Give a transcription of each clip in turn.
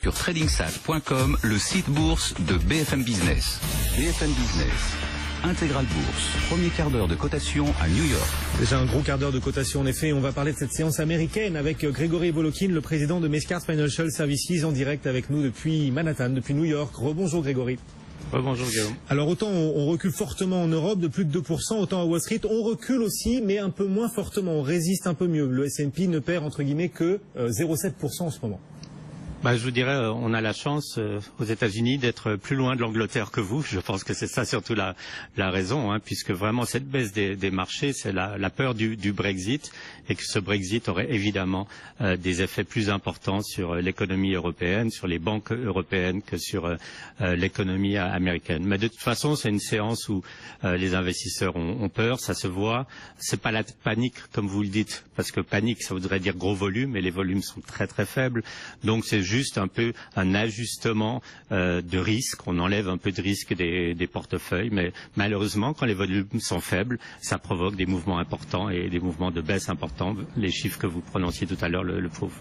Sur tradingsat.com, le site bourse de BFM Business. BFM Business, Intégral Bourse, premier quart d'heure de cotation à New York. Déjà un gros quart d'heure de cotation en effet. On va parler de cette séance américaine avec Grégory Volokin, le président de Mescart Financial Services, en direct avec nous depuis Manhattan, depuis New York. Rebonjour Grégory. Bonjour Guillaume. Alors autant on recule fortement en Europe de plus de 2%, autant à Wall Street on recule aussi, mais un peu moins fortement, on résiste un peu mieux. Le S&P ne perd entre guillemets que 0,7% en ce moment. Je vous dirais, on a la chance aux États-Unis d'être plus loin de l'Angleterre que vous. Je pense que c'est ça surtout la raison, puisque vraiment cette baisse des marchés, c'est la peur du Brexit, et que ce Brexit aurait évidemment des effets plus importants sur l'économie européenne, sur les banques européennes que sur l'économie américaine. Mais de toute façon, c'est une séance où les investisseurs ont peur, ça se voit. C'est pas la panique comme vous le dites, parce que panique, ça voudrait dire gros volume, et les volumes sont très très faibles. Donc c'est juste un peu un ajustement de risque. On enlève un peu de risque des portefeuilles, mais malheureusement, quand les volumes sont faibles, ça provoque des mouvements importants et des mouvements de baisse importants. Les chiffres que vous prononciez tout à l'heure le prouvent.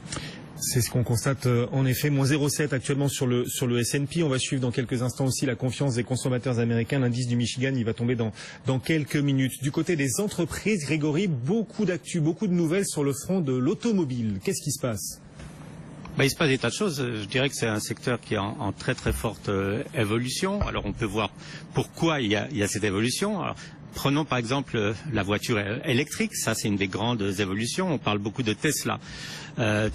C'est ce qu'on constate en effet, moins 0,7 actuellement sur le S&P. On va suivre dans quelques instants aussi la confiance des consommateurs américains. L'indice du Michigan, il va tomber dans quelques minutes. Du côté des entreprises, Grégory, beaucoup d'actu, beaucoup de nouvelles sur le front de l'automobile. Qu'est-ce qui se passe ? Il se passe des tas de choses. Je dirais que c'est un secteur qui est en très très forte évolution. Alors on peut voir pourquoi il y a cette évolution. Alors, prenons par exemple la voiture électrique, ça c'est une des grandes évolutions. On parle beaucoup de Tesla.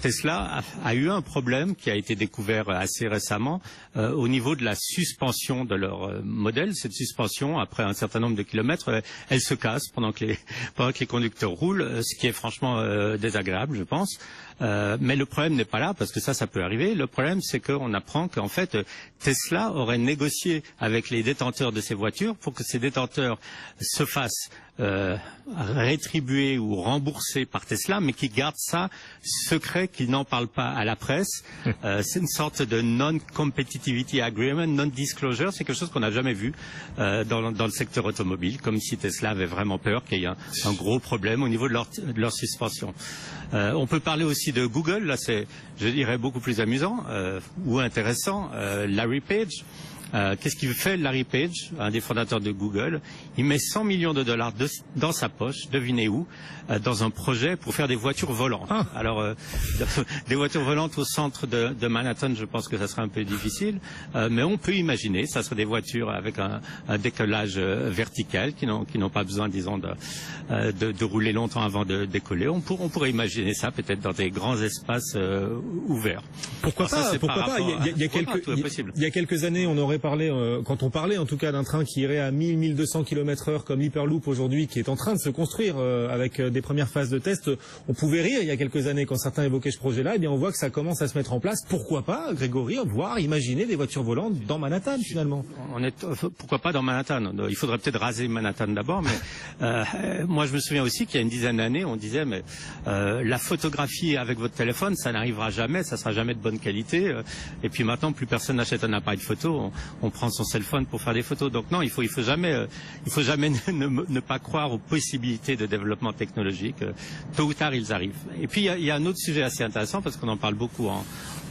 Tesla a eu un problème qui a été découvert assez récemment au niveau de la suspension de leur modèle. Cette suspension, après un certain nombre de kilomètres, elle se casse pendant que les conducteurs roulent, ce qui est franchement désagréable, je pense. Mais le problème n'est pas là, parce que ça peut arriver. Le problème, c'est qu'on apprend qu'en fait, Tesla aurait négocié avec les détenteurs de ces voitures pour que ces détenteurs se fassent rétribuer ou rembourser par Tesla, mais qui gardent ça secret, qu'ils n'en parlent pas à la presse. C'est une sorte de non-competitivity agreement, non-disclosure. C'est quelque chose qu'on n'a jamais vu dans le secteur automobile, comme si Tesla avait vraiment peur qu'il y ait un gros problème au niveau de leur suspension. On peut parler aussi de Google. Là, c'est, je dirais, beaucoup plus amusant ou intéressant. Larry Page. Qu'est-ce qu'il fait, Larry Page, un des fondateurs de Google? Il met 100 millions de dollars dans sa poche, devinez où, dans un projet pour faire des voitures volantes. Alors, des voitures volantes au centre de Manhattan, je pense que ça serait un peu difficile, mais on peut imaginer, ça serait des voitures avec un décollage vertical, qui n'ont pas besoin, disons, de rouler longtemps avant de décoller. On pourrait imaginer ça peut-être dans des grands espaces ouverts. Pourquoi pas? Il y a quelques années, on aurait parlé, quand on parlait en tout cas d'un train qui irait à 1000-1200 km/h comme l'Hyperloop aujourd'hui, qui est en train de se construire avec des premières phases de test, on pouvait rire il y a quelques années quand certains évoquaient ce projet-là. Eh bien, on voit que ça commence à se mettre en place. Pourquoi pas, Grégory, voir, imaginer des voitures volantes dans Manhattan finalement? Pourquoi pas dans Manhattan? Il faudrait peut-être raser Manhattan d'abord, mais moi je me souviens aussi qu'il y a une dizaine d'années, on disait mais la photographie avec votre téléphone, ça n'arrivera jamais, ça sera jamais de bonne qualité. Et puis maintenant, plus personne n'achète un appareil photo. On prend son cell phone pour faire des photos. Donc non, il faut jamais ne pas croire aux possibilités de développement technologique. Tôt ou tard, ils arrivent. Et puis il y a un autre sujet assez intéressant parce qu'on en parle beaucoup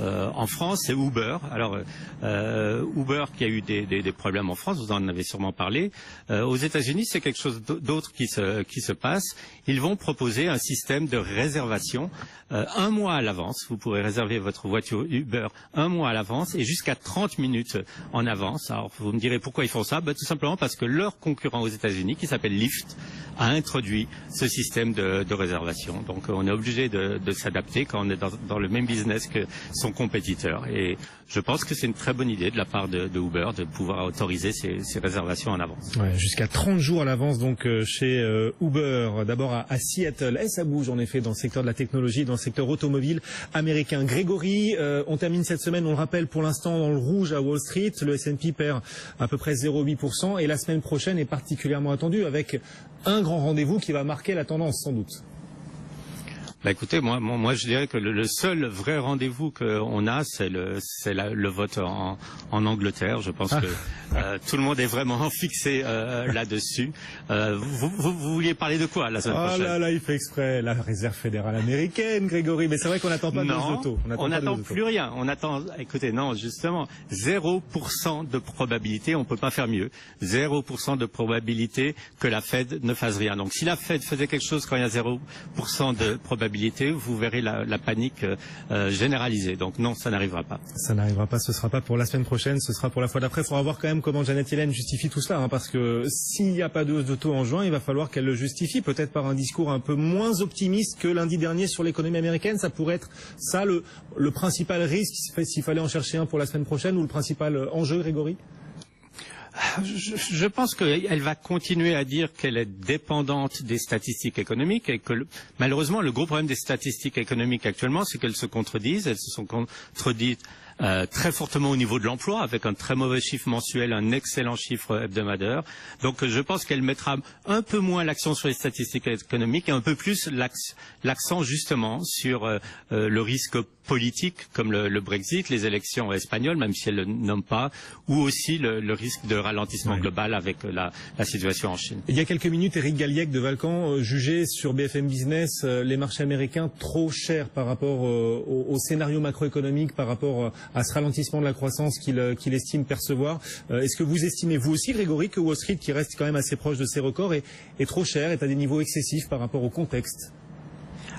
en France, c'est Uber. Alors Uber qui a eu des problèmes en France, vous en avez sûrement parlé. Aux États-Unis, c'est quelque chose d'autre qui se passe. Ils vont proposer un système de réservation un mois à l'avance. Vous pourrez réserver votre voiture Uber un mois à l'avance et jusqu'à 30 minutes en avance. Alors vous me direz pourquoi ils font ça? Tout simplement parce que leur concurrent aux États-Unis, qui s'appelle Lyft, a introduit ce système de réservation. Donc on est obligé de s'adapter quand on est dans le même business que son compétiteur. Et je pense que c'est une très bonne idée de la part de Uber de pouvoir autoriser ces réservations en avance. Ouais, jusqu'à 30 jours à l'avance donc chez Uber. D'abord à Seattle. Et ça bouge en effet dans le secteur de la technologie, dans le secteur automobile américain. Grégory, on termine cette semaine, on le rappelle, pour l'instant dans le rouge à Wall Street. Le S&P perd à peu près 0,8% et la semaine prochaine est particulièrement attendue avec un grand rendez-vous qui va marquer la tendance sans doute. Écoutez, moi, je dirais que le seul vrai rendez-vous qu'on a, c'est le vote en Angleterre. Je pense que tout le monde est vraiment fixé là-dessus. Vous vouliez parler de quoi la semaine prochaine? Ah là, il fait exprès. La Réserve fédérale américaine, Grégory. Mais c'est vrai qu'on n'attend pas de hausse de taux. On n'attend plus rien. Écoutez, non, justement, 0% de probabilité. On peut pas faire mieux. 0% de probabilité que la Fed ne fasse rien. Donc, si la Fed faisait quelque chose quand il y a 0% de probabilité, vous verrez la panique généralisée. Donc non, ça n'arrivera pas. Ça n'arrivera pas, ce sera pas pour la semaine prochaine, ce sera pour la fois d'après. Il faudra voir quand même comment Janet Yellen justifie tout cela, parce que s'il n'y a pas de hausse de taux en juin, il va falloir qu'elle le justifie, peut-être par un discours un peu moins optimiste que lundi dernier sur l'économie américaine. Ça pourrait être ça le principal risque, s'il fallait en chercher un pour la semaine prochaine, ou le principal enjeu, Grégory? Je pense qu'elle va continuer à dire qu'elle est dépendante des statistiques économiques et que malheureusement le gros problème des statistiques économiques actuellement, c'est qu'elles se contredisent. Elles se sont contredites très fortement au niveau de l'emploi, avec un très mauvais chiffre mensuel, un excellent chiffre hebdomadaire. Donc je pense qu'elle mettra un peu moins l'accent sur les statistiques économiques et un peu plus l'accent justement sur le risque politique comme le Brexit, les élections espagnoles, même si elle ne le nomme pas, ou aussi le risque de ralentissement global avec la situation en Chine. Il y a quelques minutes, Éric Galliec de Valcan jugeait sur BFM Business les marchés américains trop chers par rapport au scénario macroéconomique, par rapport à ce ralentissement de la croissance qu'il estime percevoir. Est-ce que vous estimez, vous aussi, Grégory, que Wall Street, qui reste quand même assez proche de ses records, est trop cher, est à des niveaux excessifs par rapport au contexte?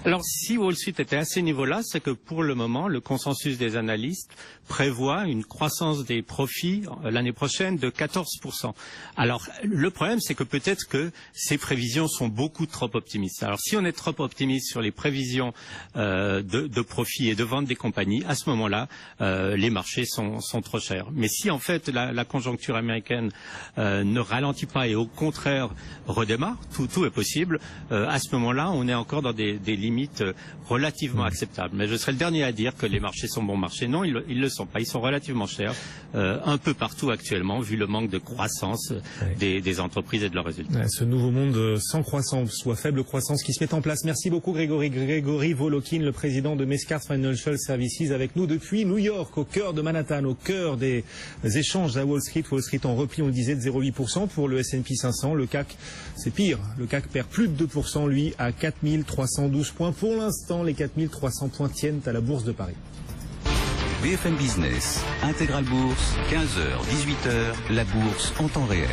Alors, si Wall Street était à ces niveaux-là, c'est que pour le moment, le consensus des analystes prévoit une croissance des profits l'année prochaine de 14%. Alors, le problème, c'est que peut-être que ces prévisions sont beaucoup trop optimistes. Alors, si on est trop optimiste sur les prévisions de profit et de vente des compagnies, à ce moment-là, les marchés sont trop chers. Mais si, en fait, la conjoncture américaine ne ralentit pas et au contraire redémarre, tout est possible, à ce moment-là, on est encore dans des limites relativement acceptables. Mais je serai le dernier à dire que les marchés sont bons marchés. Non, ils le sont pas. Ils sont relativement chers, un peu partout actuellement, vu le manque de croissance des entreprises et de leurs résultats. Ce nouveau monde sans croissance, soit faible croissance, qui se met en place. Merci beaucoup, Grégory. Grégory Volokin, le président de Mescart Financial Services, avec nous depuis New York, au cœur de Manhattan, au cœur des échanges à Wall Street. Wall Street en repli, on le disait, de 0,8% pour le S&P 500. Le CAC, c'est pire. Le CAC perd plus de 2%, lui, à 4312 points. Pour l'instant, les 4300 points tiennent à la Bourse de Paris. BFM Business, Intégral Bourse, 15h, 18h, la bourse en temps réel.